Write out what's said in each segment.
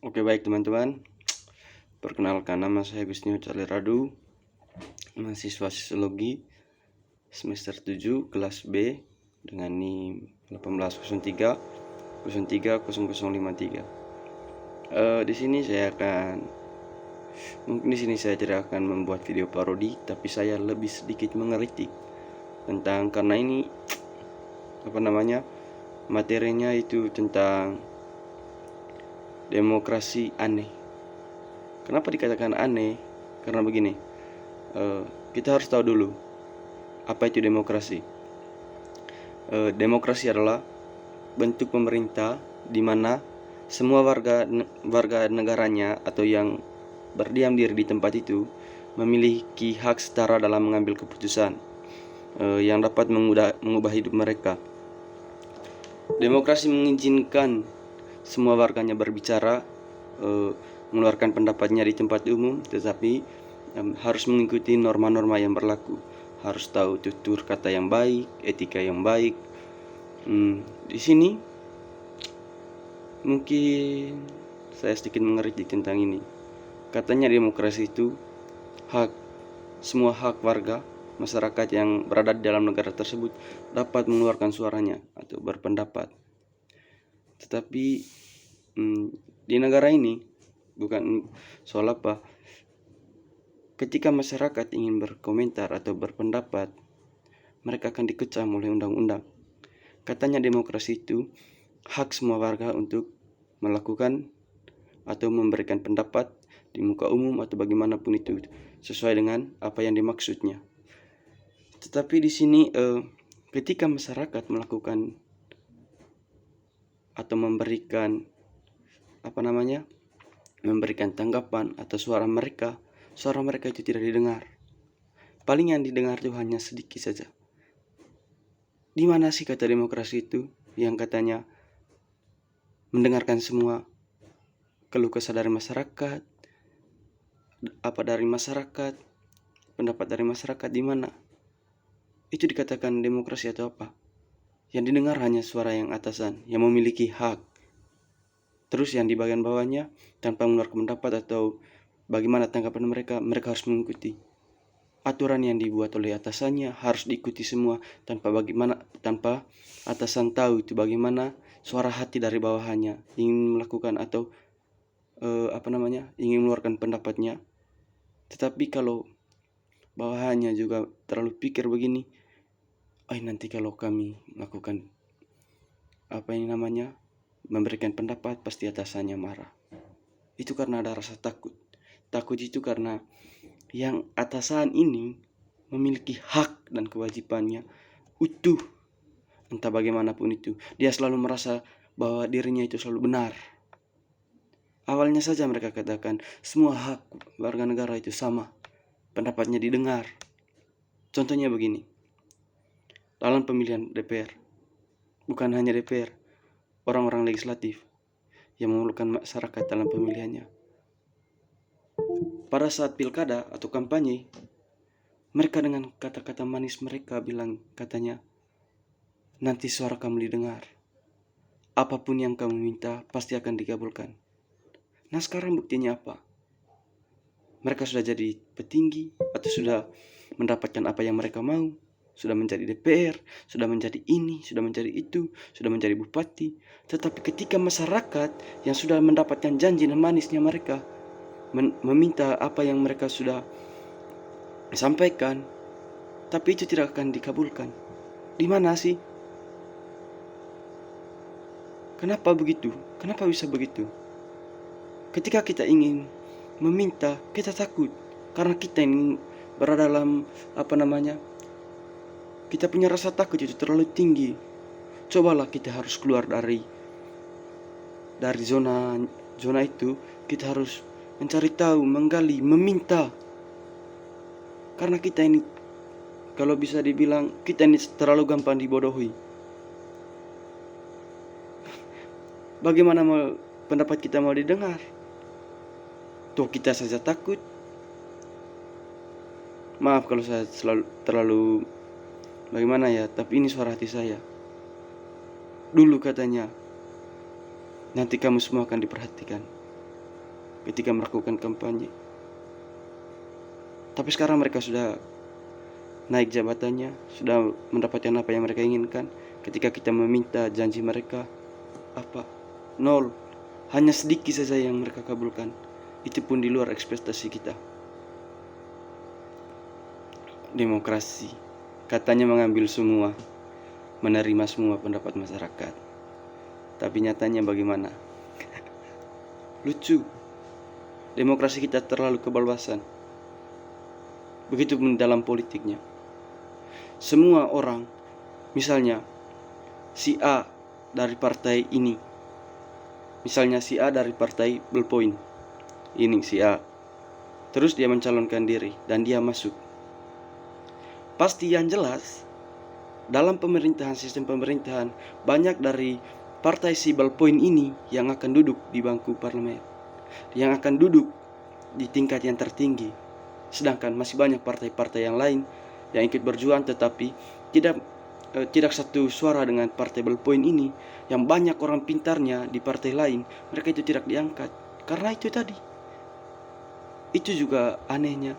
Oke, baik teman-teman. Perkenalkan, nama saya Gusnio Caliradu, mahasiswa Sosiologi semester 7 kelas B dengan NIM 1803 0053. Di sini saya tidak akan membuat video parodi, tapi saya lebih sedikit mengeritik tentang, karena ini materinya itu tentang demokrasi aneh. Kenapa dikatakan aneh? Karena begini, kita harus tahu dulu apa itu demokrasi. Demokrasi adalah bentuk pemerintah di mana semua warga negaranya atau yang berdiam diri di tempat itu memiliki hak setara dalam mengambil keputusan yang dapat mengubah hidup mereka. Demokrasi mengizinkan semua warganya berbicara, mengeluarkan pendapatnya di tempat umum, tetapi harus mengikuti norma-norma yang berlaku. Harus tahu tutur kata yang baik, etika yang baik. Di sini mungkin saya sedikit mengeritik tentang ini. Katanya demokrasi itu semua hak warga masyarakat yang berada di dalam negara tersebut dapat mengeluarkan suaranya atau berpendapat. Tetapi di negara ini bukan soal apa, ketika masyarakat ingin berkomentar atau berpendapat, mereka akan dikecam oleh undang-undang. Katanya demokrasi itu hak semua warga untuk melakukan atau memberikan pendapat di muka umum atau bagaimanapun itu sesuai dengan apa yang dimaksudnya. Tetapi di sini ketika masyarakat melakukan atau memberikan tanggapan atau suara mereka itu tidak didengar. Paling yang didengar itu hanya sedikit saja. Di mana sih kata demokrasi itu yang katanya mendengarkan semua keluh kesah dari masyarakat, pendapat dari masyarakat? Di mana itu dikatakan demokrasi atau apa? Yang didengar hanya suara yang atasan yang memiliki hak. Terus yang di bagian bawahnya tanpa mengeluarkan pendapat atau bagaimana tanggapan mereka harus mengikuti aturan yang dibuat oleh atasannya, harus diikuti semua tanpa atasan tahu itu bagaimana suara hati dari bawahannya ingin melakukan atau ingin mengeluarkan pendapatnya. Tetapi kalau bawahannya juga terlalu pikir begini, nanti kalau kami melakukan memberikan pendapat pasti atasannya marah. Itu karena ada rasa takut. Takut itu karena yang atasan ini memiliki hak dan kewajibannya utuh. Entah bagaimanapun itu, dia selalu merasa bahwa dirinya itu selalu benar. Awalnya saja mereka katakan semua hak warga negara itu sama, pendapatnya didengar. Contohnya begini, dalam pemilihan DPR, bukan hanya DPR, orang-orang legislatif yang memerlukan masyarakat dalam pemilihannya. Pada saat pilkada atau kampanye, mereka dengan kata-kata manis mereka bilang, katanya, nanti suara kamu didengar. Apapun yang kamu minta pasti akan dikabulkan. Nah, sekarang buktinya apa? Mereka sudah jadi petinggi atau sudah mendapatkan apa yang mereka mau. Sudah menjadi DPR, sudah menjadi ini, sudah menjadi itu, sudah menjadi bupati. Tetapi ketika masyarakat yang sudah mendapatkan janji dan manisnya mereka meminta apa yang mereka sudah sampaikan, tapi itu tidak akan dikabulkan. Di mana sih? Kenapa begitu? Kenapa bisa begitu? Ketika kita ingin meminta, kita takut karena kita ingin berada dalam kita punya rasa takut itu terlalu tinggi. Cobalah kita harus keluar dari zona itu. Kita harus mencari tahu, menggali, meminta. Karena kita ini, kalau bisa dibilang, kita ini terlalu gampang dibodohi. Bagaimana pendapat kita mau didengar? Tuh, kita saja takut. Maaf kalau saya terlalu bagaimana ya, tapi ini suara hati saya. Dulu katanya, nanti kamu semua akan diperhatikan. ketika melakukan kampanye. Tapi sekarang mereka sudah naik jabatannya, sudah mendapatkan apa yang mereka inginkan. Ketika kita meminta janji mereka, apa? Nol. Hanya sedikit saja yang mereka kabulkan. Itu pun di luar ekspektasi kita. Demokrasi katanya mengambil semua, menerima semua pendapat masyarakat. Tapi nyatanya bagaimana? Lucu. Demokrasi kita terlalu kebablasan. Begitupun dalam politiknya. Semua orang, misalnya si A dari partai ini, misalnya si A dari partai Ballpoint, ini si A, terus dia mencalonkan diri dan dia masuk. Pasti yang jelas dalam pemerintahan, sistem pemerintahan, banyak dari partai si Ballpoint ini yang akan duduk di bangku parlemen, yang akan duduk di tingkat yang tertinggi. Sedangkan masih banyak partai-partai yang lain yang ikut berjuang tetapi tidak satu suara dengan partai Ballpoint ini, yang banyak orang pintarnya di partai lain, mereka itu tidak diangkat. Karena itu tadi. Itu juga anehnya.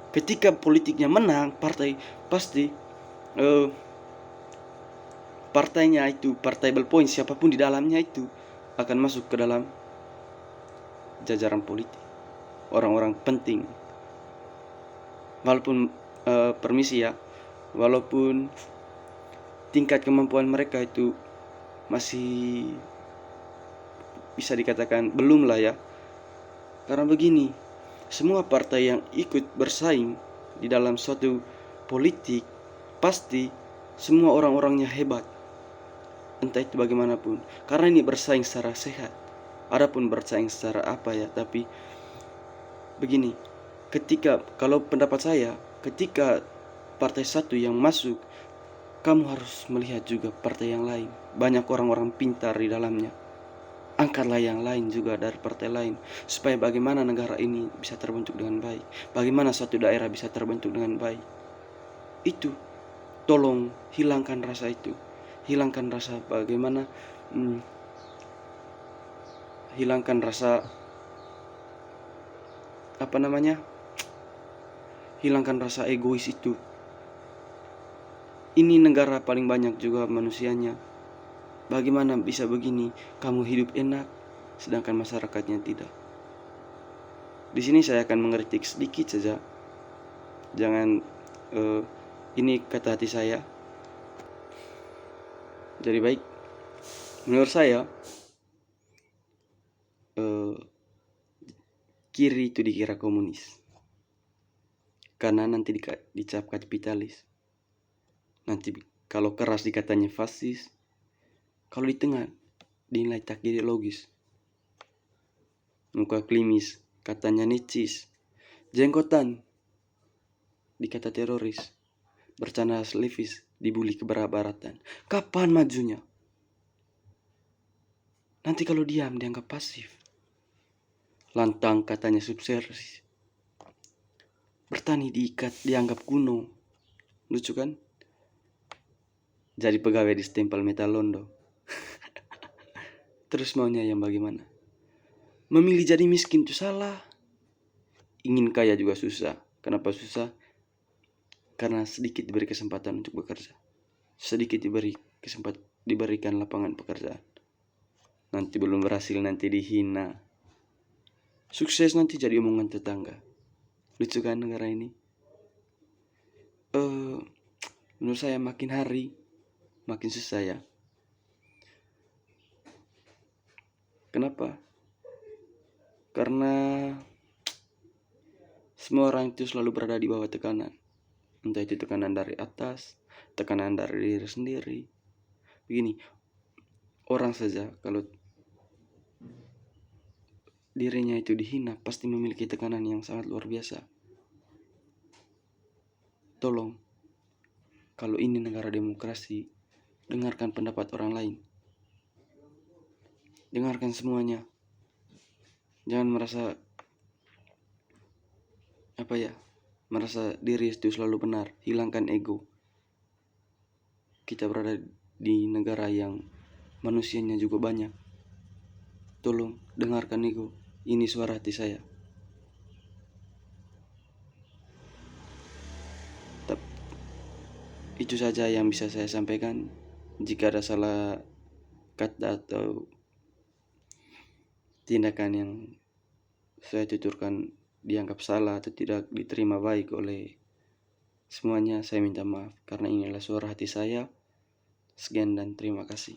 Ketika politiknya menang, partai pasti partainya itu, partai Ballpoint, siapapun di dalamnya itu akan masuk ke dalam jajaran politik, orang-orang penting. Walaupun permisi ya, walaupun tingkat kemampuan mereka itu masih bisa dikatakan belum lah ya. Karena begini, semua partai yang ikut bersaing di dalam suatu politik pasti semua orang-orangnya hebat, entah itu bagaimanapun, karena ini bersaing secara sehat. Adapun bersaing secara apa ya, tapi begini, kalau pendapat saya, ketika partai satu yang masuk, kamu harus melihat juga partai yang lain. Banyak orang-orang pintar di dalamnya. Angkatlah yang lain juga dari partai lain, supaya bagaimana negara ini bisa terbentuk dengan baik, bagaimana suatu daerah bisa terbentuk dengan baik. Itu tolong hilangkan rasa itu, hilangkan rasa bagaimana hilangkan rasa hilangkan rasa egois itu. Ini negara paling banyak juga manusianya. Bagaimana bisa begini? Kamu hidup enak, sedangkan masyarakatnya tidak. Di sini saya akan mengkritik sedikit saja. Jangan, ini kata hati saya. Jadi baik, menurut saya kiri itu dikira komunis, kanan nanti dicap kapitalis, nanti kalau keras dikatanya fasis, kalau di tengah dinilai tak ideologis, muka klimis katanya necis, jenggotan dikata teroris, bercanda levis dibully kebaratan. Kapan majunya? Nanti kalau diam dianggap pasif, lantang katanya subservis, bertani dianggap kuno. Lucu kan? Jadi pegawai di stempel Metalondo. Terus maunya yang bagaimana? Memilih jadi miskin itu salah. Ingin kaya juga susah. Kenapa susah? Karena sedikit diberi kesempatan untuk bekerja. Sedikit diberikan lapangan pekerjaan. Nanti belum berhasil nanti dihina. Sukses nanti jadi omongan tetangga. Lucu kan negara ini? Menurut saya makin hari makin susah ya. Kenapa? Karena semua orang itu selalu berada di bawah tekanan. Entah itu tekanan dari atas, tekanan dari diri sendiri. Begini, orang saja kalau dirinya itu dihina pasti memiliki tekanan yang sangat luar biasa. Tolong, kalau ini negara demokrasi, dengarkan pendapat orang lain. Dengarkan semuanya. Jangan merasa diri itu selalu benar. Hilangkan ego. Kita berada di negara yang manusianya juga banyak. Tolong dengarkan ego. Ini suara hati saya. Itu saja yang bisa saya sampaikan. Jika ada salah kata atau tindakan yang saya tuturkan dianggap salah atau tidak diterima baik oleh semuanya, saya minta maaf karena ini adalah suara hati saya. Sekian dan terima kasih.